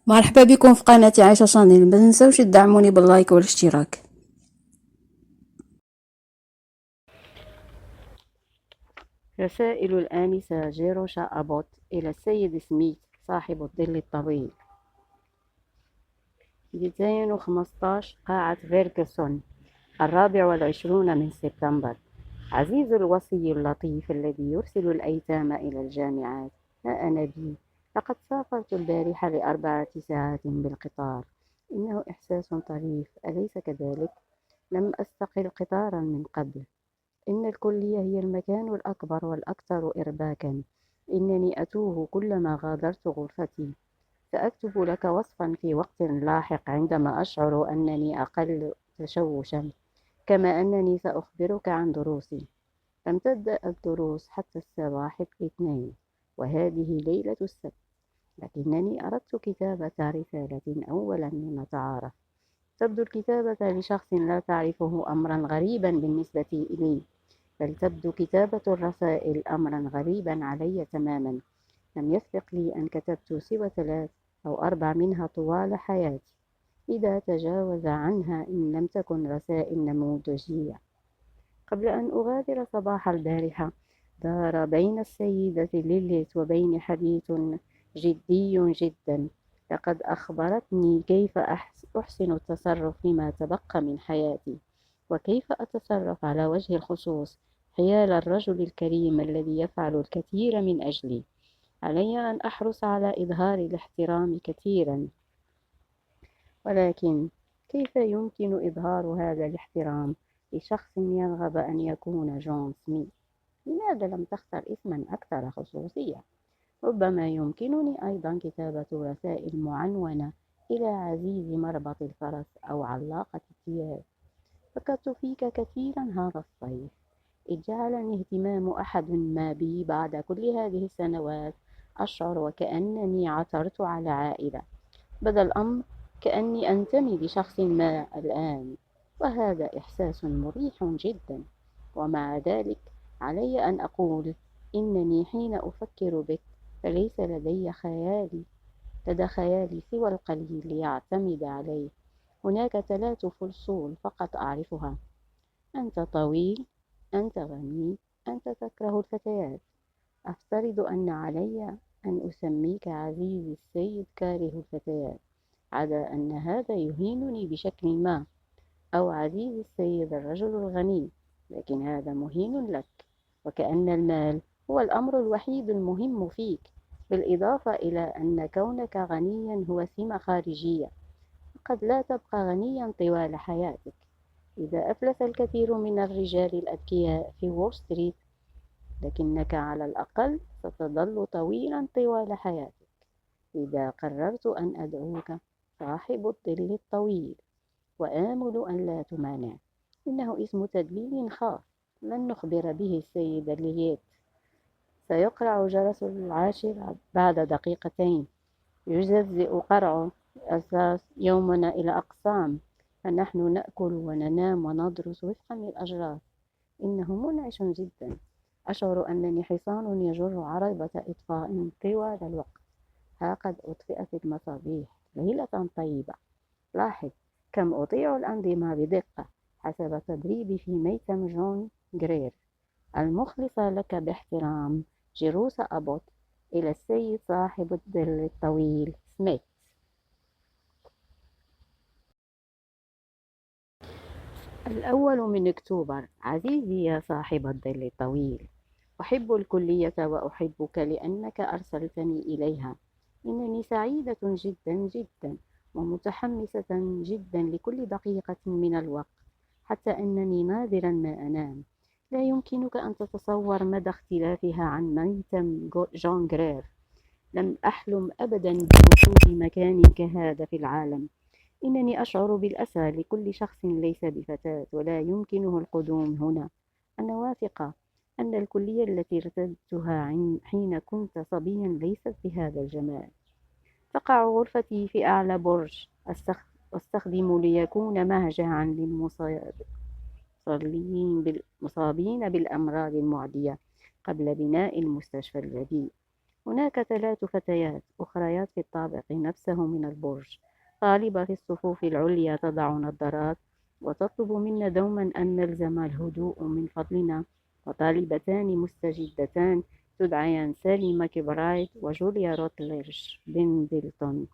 مرحبا بكم في قناة عايشة شانيل. ما تنسوش تدعموني باللايك والاشتراك. رسائل الآنسة جيروشا أبوت إلى السيد سميث صاحب الظل الطويل. 215 قاعة فيرغسون، 24 من سبتمبر. عزيز الوصي اللطيف الذي يرسل الأيتام إلى الجامعات، ها أنا بي. لقد سافرت البارحة ل4 ساعات بالقطار. إنه إحساس طريف، أليس كذلك؟ لم أستقل قطارا من قبل. إن الكلية هي المكان الأكبر والأكثر إرباكًا. إنني أتوه كلما غادرت غرفتي. سأكتب لك وصفًا في وقت لاحق عندما أشعر أنني أقل تشوشًا، كما أنني سأخبرك عن دروسي. لم تبدأ الدروس حتى الصباح الاثنين، وهذه ليلة السبت، لكنني أردت كتابة رسالة أولاً لنتعارف. تبدو الكتابة لشخص لا تعرفه أمرًا غريبًا بالنسبة إلي، بل تبدو كتابة الرسائل أمرًا غريبًا علي تمامًا. لم يسبق لي أن كتبت سوى 3 أو 4 منها طوال حياتي، إذا تجاوز عنها إن لم تكن رسائل نموذجية. قبل أن أغادر صباح البارحة، دار بين السيدة ليليت وبيني حديث جدي جدا. لقد أخبرتني كيف أحسن التصرف فيما تبقى من حياتي، وكيف أتصرف على وجه الخصوص حيال الرجل الكريم الذي يفعل الكثير من أجلي. علي أن أحرص على إظهار الاحترام كثيرا، ولكن كيف يمكن إظهار هذا الاحترام لشخص يرغب أن يكون جون سميث؟ لماذا لم تختر اسما أكثر خصوصية؟ ربما يمكنني أيضا كتابة رسائل معنونة إلى عزيز مربط الفرس أو علاقة الثياب. فكرت فيك كثيرا هذا الصيف، إذ جعلني اهتمام أحد ما بي بعد كل هذه السنوات أشعر وكأنني عثرت على عائلة، بدل الأمر كأني أنتمي لشخص ما الآن. وهذا إحساس مريح جدا. ومع ذلك علي أن أقول إنني حين أفكر بك فليس لدى خيالي سوى القليل ليعتمد عليه. هناك 3 فصول فقط أعرفها: أنت طويل، أنت غني، أنت تكره الفتيات. أفترض أن علي أن أسميك عزيزي السيد كاره الفتيات، عدا أن هذا يهينني بشكل ما، أو عزيزي السيد الرجل الغني، لكن هذا مهين لك، وكأن المال هو الأمر الوحيد المهم فيك، بالإضافة إلى أن كونك غنيا هو سمة خارجية. قد لا تبقى غنيا طوال حياتك. إذا أفلس الكثير من الرجال الأذكياء في وول ستريت، لكنك على الأقل ستظل طويلا طوال حياتك. إذا قررت أن أدعوك صاحب الظل الطويل، وآمل أن لا تمانع. إنه اسم تدليل خاص لن نخبر به السيد لييت. سيقرع جرس 10 بعد دقيقتين. يجزئ قرع أساس يومنا إلى أقسام، فنحن نأكل وننام وندرس وفقا للأجراس. إنه منعش جدا. أشعر أنني حصان يجر عربة إطفاء طوال الوقت. ها قد أطفئت المصابيح. ليلة طيبة. لاحظ كم أطيع الأنظمة بدقة حسب تدريبي في ميتم جون جرير. المخلصة لك باحترام، جيروسا أبوت. إلى السيد صاحب الظل الطويل سميث. الأول من أكتوبر. عزيزي يا صاحب الظل الطويل، أحب الكلية وأحبك لأنك أرسلتني إليها. إنني سعيدة جدا جدا ومتحمسة جدا لكل دقيقة من الوقت، حتى أنني نادرا ما أنام. لا يمكنك أن تتصور مدى اختلافها عن ميتم جون جرير. لم أحلم أبدا بوجود مكان كهذا في العالم. إنني أشعر بالأسى لكل شخص ليس بفتاة ولا يمكنه القدوم هنا. أنا واثقة أن الكلية التي ارتدتها حين كنت صبيا ليست بهذا الجمال. تقع غرفتي في أعلى برج أستخدم ليكون مهجعا للمصابين بالأمراض المعدية قبل بناء المستشفى الجديد. هناك 3 فتيات أخريات في الطابق نفسه من البرج. طالبة في الصفوف العليا تضع نظارات وتطلب منا دوما أن نلزم الهدوء من فضلنا، وطالبتان مستجدتان تدعيان سالي ماكبرايت وجوليا روتليرش بندلتون.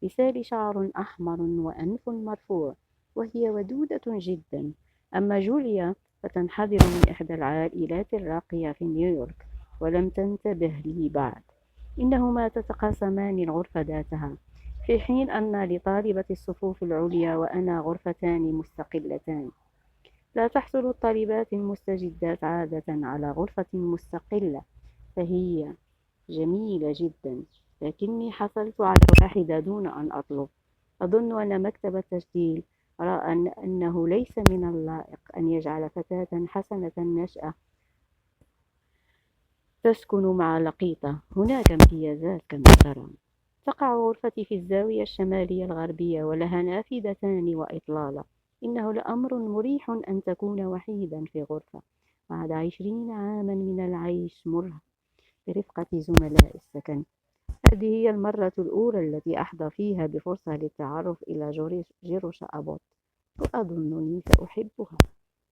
لسالي شعر أحمر وأنف مرفوع وهي ودودة جدا، أما جوليا فتنحدر من إحدى العائلات الراقية في نيويورك ولم تنتبه لي بعد. إنهما تتقاسمان الغرفة ذاتها، في حين أن لطالبة الصفوف العليا وأنا غرفتان مستقلتان. لا تحصل الطالبات المستجدات عادة على غرفة مستقلة، فهي جميلة جدا، لكني حصلت على واحدة دون أن أطلب. أظن أن مكتب التسجيل رأى أنه ليس من اللائق أن يجعل فتاة حسنة النشأة تسكن مع لقيطة. هناك امتيازات كما ترى. تقع غرفتي في الزاوية الشمالية الغربية ولها نافذتان وإطلالة. إنه لأمر مريح أن تكون وحيدا في غرفة بعد 20 عاما من العيش برفقة زملاء السكن. هذه هي المرة الأولى التي أحظى فيها بفرصة للتعرف إلى جيروش أبوت، وأظنني سأحبها.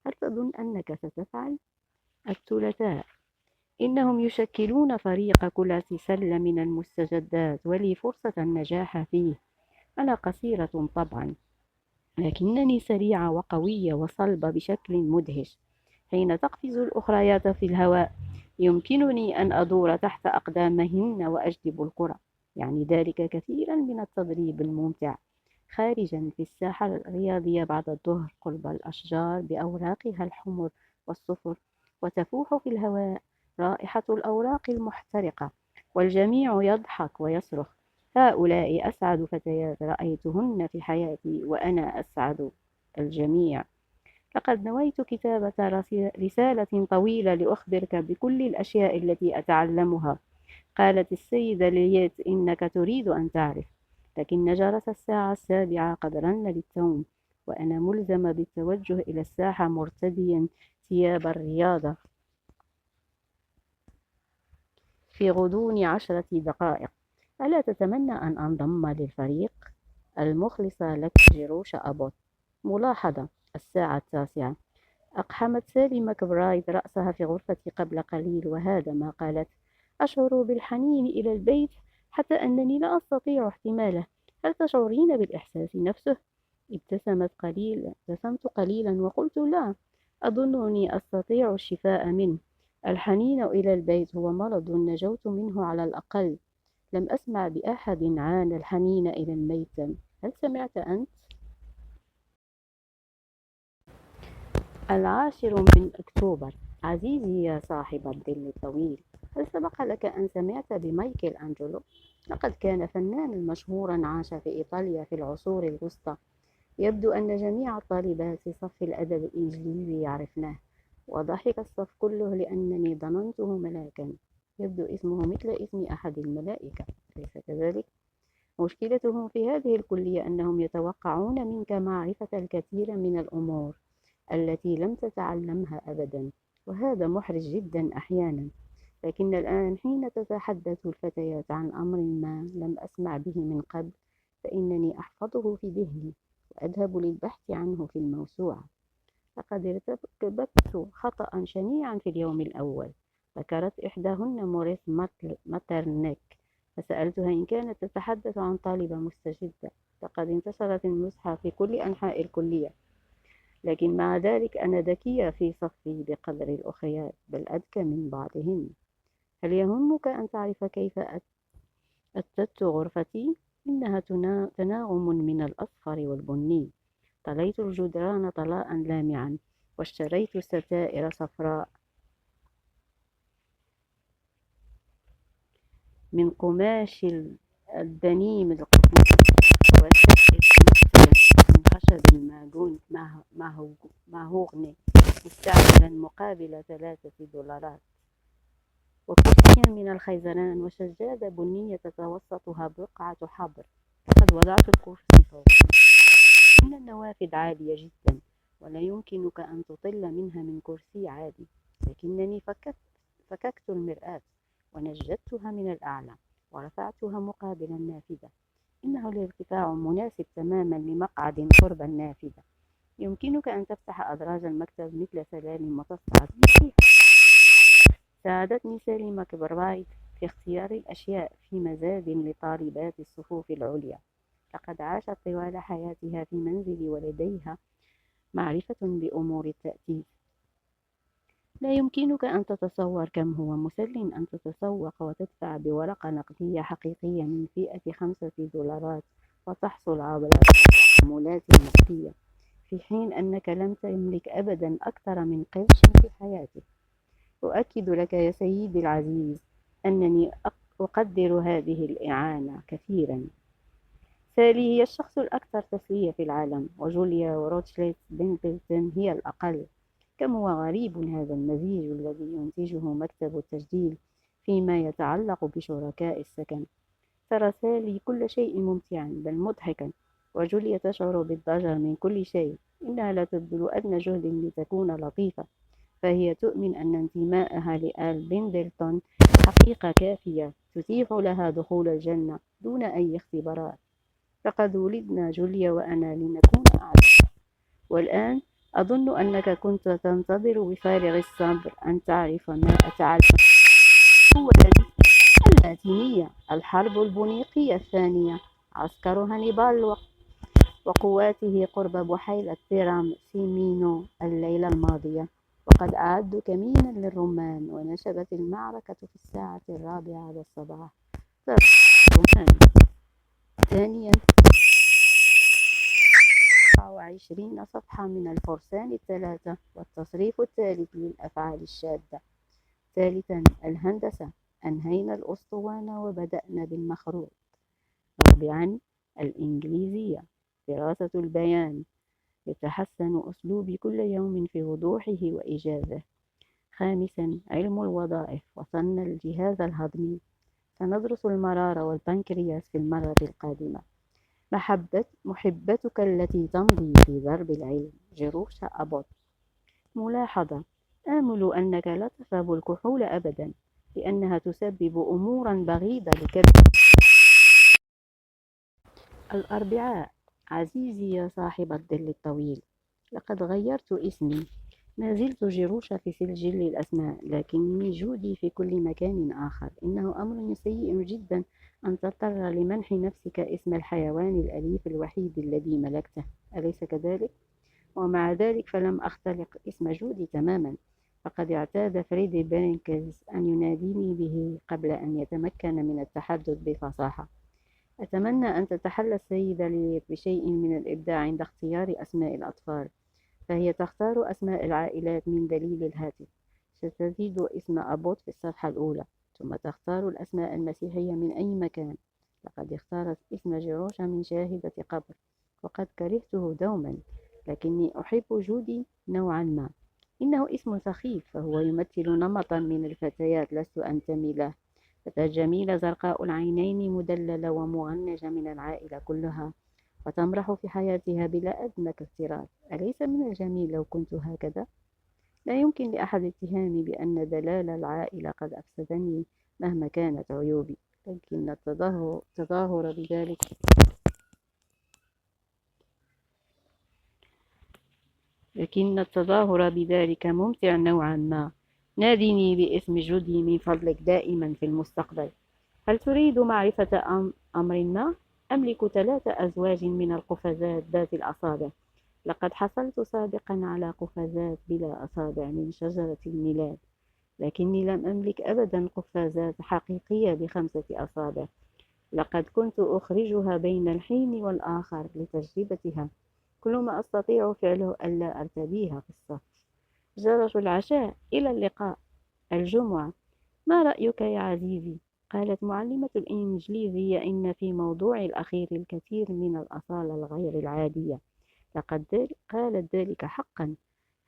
هل تظن أنك ستفعل؟ الثلاثاء. إنهم يشكلون فريق كرة سلة من المستجدات ولي فرصة النجاح فيه. أنا قصيرة طبعا، لكنني سريعة وقوية وصلبة بشكل مدهش. حين تقفز الأخريات في الهواء يمكنني أن أدور تحت أقدامهن وأجذب الكرة. يعني ذلك كثيرا من التدريب الممتع خارجا في الساحة الرياضية بعد الظهر قرب الأشجار بأوراقها الحمر والصفر، وتفوح في الهواء رائحة الأوراق المحترقة، والجميع يضحك ويصرخ. هؤلاء أسعد فتيات رأيتهن في حياتي، وأنا أسعد الجميع. لقد نويت كتابة رسالة طويلة لأخبرك بكل الأشياء التي أتعلمها. قالت السيدة لييت إنك تريد أن تعرف، لكن جرس الساعة 7 قد رن للتوم، وأنا ملزمة بالتوجه إلى الساحة مرتديا ثياب الرياضة في غضون 10 دقائق. ألا تتمنى أن أنضم للفريق؟ المخلصة لك جيروش أبوت. ملاحظة: الساعة 9. أقحمت سالي ماكبرايد رأسها في غرفتي قبل قليل، وهذا ما قالت: أشعر بالحنين إلى البيت حتى أنني لا أستطيع احتماله. هل تشعرين بالإحساس نفسه؟ ابتسمت قليلا وقلت: لا، أظنني أستطيع الشفاء منه. الحنين إلى البيت هو مرض نجوت منه على الأقل. لم أسمع بأحد عانى الحنين إلى الميتم. هل سمعت أنت؟ 10 أكتوبر. عزيزي يا صاحب الظل الطويل، هل سبق لك أن سمعت بمايكل أنجلو؟ لقد كان فنانا مشهورا عاش في إيطاليا في العصور الوسطى. يبدو أن جميع الطالبات في صف الأدب الإنجليزي يعرفنه، وضحك الصف كله لأنني ظننته ملاكا. يبدو اسمه مثل اسم أحد الملائكة، أليس كذلك؟ مشكلتهم في هذه الكلية أنهم يتوقعون منك معرفة الكثير من الأمور التي لم تتعلمها أبدا، وهذا محرج جدا أحيانا. لكن الآن حين تتحدث الفتيات عن أمر ما لم أسمع به من قبل، فإنني أحفظه في ذهني وأذهب للبحث عنه في الموسوعة. لقد ارتكبت خطأ شنيعا في اليوم الأول. ذكرت إحداهن موريس ماترنيك، فسألتها إن كانت تتحدث عن طالبة مستجدة. لقد انتشرت المزحة في كل أنحاء الكلية، لكن مع ذلك أنا ذكية في صفي بقدر الأخريات، بل أذكى من بعضهن. هل يهمك أن تعرف كيف أثثت غرفتي؟ إنها تناغم من الأصفر والبني. طليت الجدران طلاء لامعا، واشتريت ستائر صفراء من قماش الدنيم القطن، وسائل مقفلة من خشب ماهوغني مستعملا مقابل $3، وكرسيا من الخيزران، وسجادة بنية تتوسطها بقعة حبر. لقد وضعت الكرسي فوق. إن النوافذ عالية جدا، ولا يمكنك أن تطل منها من كرسي عادي. لكنني فككت المرآة ونجدتها من الأعلى ورفعتها مقابل النافذة. إنه الارتفاع مناسب تماما لمقعد قرب النافذة. يمكنك أن تفتح أدراج المكتب مثل سلالم وتصعد فيها. ساعدتني سالي ماكبرايت في اختيار الأشياء في مزاد لطالبات الصفوف العليا. لقد عاشت طوال حياتها في منزلي ولديها معرفة بأمور التأثير. لا يمكنك أن تتصور كم هو مسل أن تتسوق وتدفع بورقة نقدية حقيقية من فئة $5 وتحصل على عمولات نقدية، في حين أنك لم تملك أبدا أكثر من قرش في حياتك. أؤكد لك يا سيدي العزيز أنني أقدر هذه الإعانة كثيرا. سالي هي الشخص الأكثر تسلية في العالم، وجوليا وروتشليت بنتلتون هي الأقل. كم هو غريب هذا المزيج الذي ينتجه مكتب التسجيل فيما يتعلق بشركاء السكن. ترى سالي كل شيء ممتعا بل مضحكا، وجوليا تشعر بالضجر من كل شيء. إنها لا تبذل أدنى جهد لتكون لطيفة، فهي تؤمن أن انتماءها لآل بندلتون حقيقة كافية تتيح لها دخول الجنة دون أي اختبارات. لقد ولدنا جوليا وأنا لنكون أعداء، والآن أظن أنك كنت تنتظر بفارغ الصبر أن تعرف ما أتعلم. هو اللاتينية، الحرب البونيقية الثانية، عسكر هانيبال وقواته قرب بحيرة تيرام سيمينو الليلة الماضية، وقد أعدوا كمينا للرمان، ونشبت المعركة في الساعة 4 صباحا. ثانيا 24 صفحة من الفرسان الثلاثة والتصريف الثالث للأفعال الشاذة. ثالثا الهندسة، أنهينا الأسطوانة وبدأنا بالمخروط. رابعا الإنجليزية، دراسة البيان، يتحسن أسلوبي كل يوم في وضوحه وإيجازه. خامسا علم الوظائف، وصلنا الجهاز الهضمي، سندرس المرارة والبنكرياس في المرة القادمة. محبتك التي تمضي في درب العلم، جروشا أبوت. ملاحظة: آمل أنك لا تشرب الكحول أبدا، لأنها تسبب أمورا بغيضة لكبدك. الأربعاء. عزيزي يا صاحب الظل الطويل، لقد غيرت اسمي. ما زلت جروشا في سجل الأسماء، لكني جودي في كل مكان آخر. إنه أمر سيء جدا أن تضطر لمنح نفسك اسم الحيوان الأليف الوحيد الذي ملكته، أليس كذلك؟ ومع ذلك فلم أختلق اسم جودي تماما، فقد اعتاد فريدي بيرنكلز أن يناديني به قبل أن يتمكن من التحدث بفصاحة. أتمنى أن تتحلى السيدة ليليت بشيء من الإبداع عند اختيار أسماء الأطفال، فهي تختار أسماء العائلات من دليل الهاتف. ستجد اسم أبوت في الصفحة الأولى، ثم تختار الأسماء المسيحية من أي مكان. لقد اختارت اسم جيروشا من شاهدة قبر، وقد كرهته دوما، لكني أحب جودي نوعا ما. إنه اسم سخيف، فهو يمثل نمطا من الفتيات لست أنتمي له. فتاة جميلة زرقاء العينين، مدللة ومغنجة من العائلة كلها، وتمرح في حياتها بلا أدنى اكتراث. أليس من الجميل لو كنت هكذا؟ لا يمكن لأحد اتهامي بأن دلال العائلة قد أفسدني مهما كانت عيوبي، لكن التظاهر بذلك ممتع نوعا ما. نادني باسم جودي من فضلك دائما في المستقبل. هل تريد معرفة أمر ما؟ أملك 3 أزواج من القفازات ذات الأصابع. لقد حصلت سابقا على قفازات بلا أصابع من شجرة الميلاد، لكني لم أملك أبدا قفازات حقيقية ب5 أصابع. لقد كنت أخرجها بين الحين والآخر لتجربتها. كل ما أستطيع فعله ألا أرتديها في الصف. جرس العشاء. إلى اللقاء. الجمعة. ما رأيك يا عزيزي؟ قالت معلمة الإنجليزية إن في موضوع الأخير الكثير من الأصالة الغير العادية. لقد قالت ذلك حقا.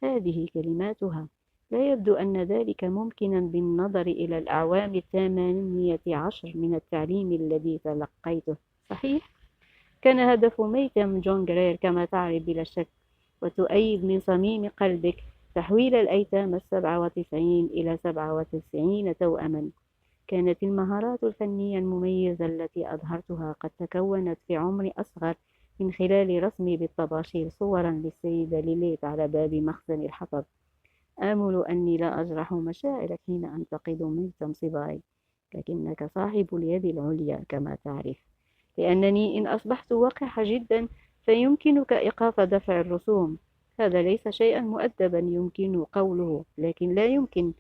هذه كلماتها. لا يبدو أن ذلك ممكنا بالنظر إلى الأعوام 18 من التعليم الذي تلقيته. صحيح؟ كان هدف ميتم جون جرير كما تعرف بلا شك، وتؤيد من صميم قلبك تحويل الأيتام 97 إلى 97 توأما. كانت المهارات الفنية المميزة التي أظهرتها قد تكونت في عمر أصغر من خلال رسمي بالطباشير صورا للسيدة ليليت على باب مخزن الحطب. آمل أني لا أجرح مشاعرك حين أنتقد ميتم صباي، لكنك صاحب اليد العليا كما تعرف، لأنني إن أصبحت وقحة جدا فيمكنك إيقاف دفع الرسوم. هذا ليس شيئا مؤدبا يمكن قوله، لكن لا يمكن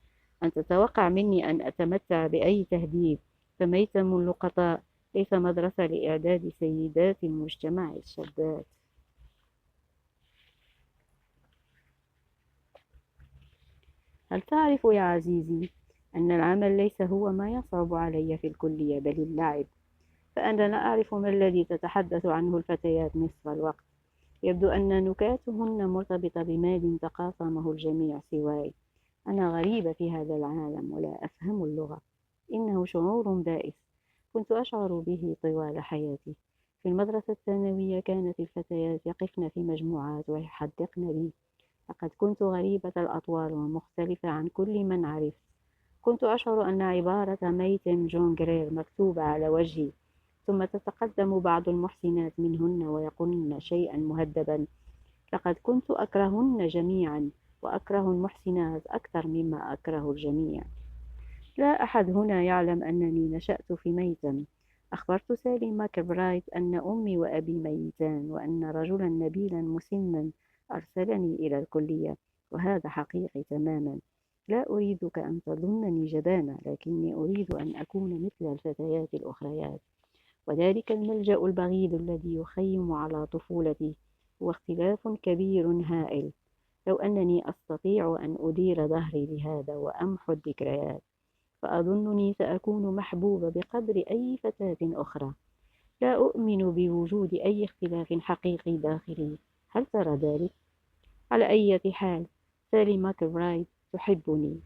أن تتوقع مني أن أتمتع بأي تهديد، فميتم اللقطاء ليس مدرسة لإعداد سيدات المجتمع الشابات. هل تعرف يا عزيزي أن العمل ليس هو ما يصعب علي في الكلية بل اللعب، فأنا لا أعرف ما الذي تتحدث عنه الفتيات نصف الوقت. يبدو أن نكاتهن مرتبطة بمال تقاسمه الجميع سواي. أنا غريبة في هذا العالم ولا أفهم اللغة. إنه شعور بائس كنت أشعر به طوال حياتي. في المدرسة الثانوية كانت الفتيات يقفن في مجموعات ويحدقن بي. لقد كنت غريبة الأطوار ومختلفة عن كل من عرفت. كنت أشعر أن عبارة ميتم جون جرير مكتوبة على وجهي، ثم تتقدم بعض المحسنات منهن ويقولن شيئا مهذبا. لقد كنت أكرههن جميعا، وأكره المحسنات أكثر مما أكره الجميع. لا أحد هنا يعلم أنني نشأت في ميتم. أخبرت سالي ماكبرايت أن أمي وأبي ميتان، وأن رجلا نبيلا مسنا أرسلني إلى الكلية، وهذا حقيقي تماما. لا أريدك أن تظنني جبانة، لكني أريد أن أكون مثل الفتيات الأخريات. وذلك الملجأ البغيض الذي يخيم على طفولتي هو اختلاف كبير هائل. لو أنني أستطيع أن أدير ظهري لهذا وأمحو الذكريات، فأظنني سأكون محبوبة بقدر أي فتاة أخرى. لا أؤمن بوجود أي اختلاف حقيقي داخلي. هل ترى ذلك؟ على أي حال، سالي ماكبرايد تحبني.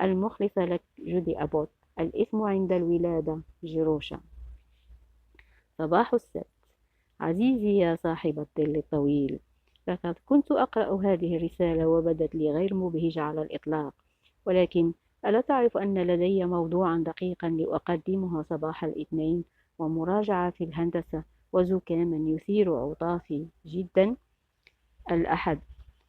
المخلصة لك جودي أبوت. الإثم عند الولادة جروشا. صباح السبت. عزيزي يا صاحب الظل الطويل، لقد كنت أقرأ هذه الرسالة وبدت لي غير مبهجة على الإطلاق، ولكن ألا تعرف أن لدي موضوعا دقيقا لأقدمه صباح الاثنين، ومراجعة في الهندسة، وزكاما يثير عطافي جدا؟ الأحد.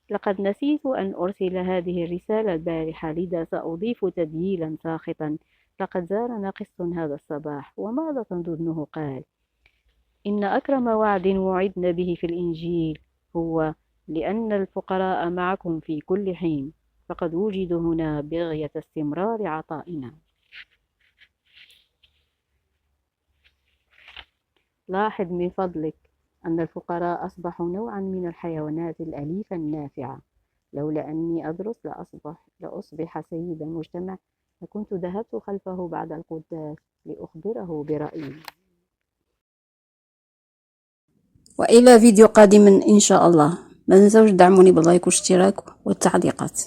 لقد نسيت أن أرسل هذه الرسالة البارحة، لذا سأضيف تذييلا ساخطا. لقد زارنا قس هذا الصباح، وماذا تظنه قال؟ إن أكرم وعد وعدنا به في الإنجيل هو لأن الفقراء معكم في كل حين، فقد وجدوا هنا بغية استمرار عطائنا. لاحظ من فضلك أن الفقراء أصبحوا نوعا من الحيوانات الأليفة النافعة. لولا أني أدرس لأصبح سيد المجتمع، لكنت ذهبت خلفه بعد القداس لأخبره برأيي. وإلى فيديو قادم إن شاء الله. ما تنسوش تدعموني باللايك والاشتراك والتعليقات.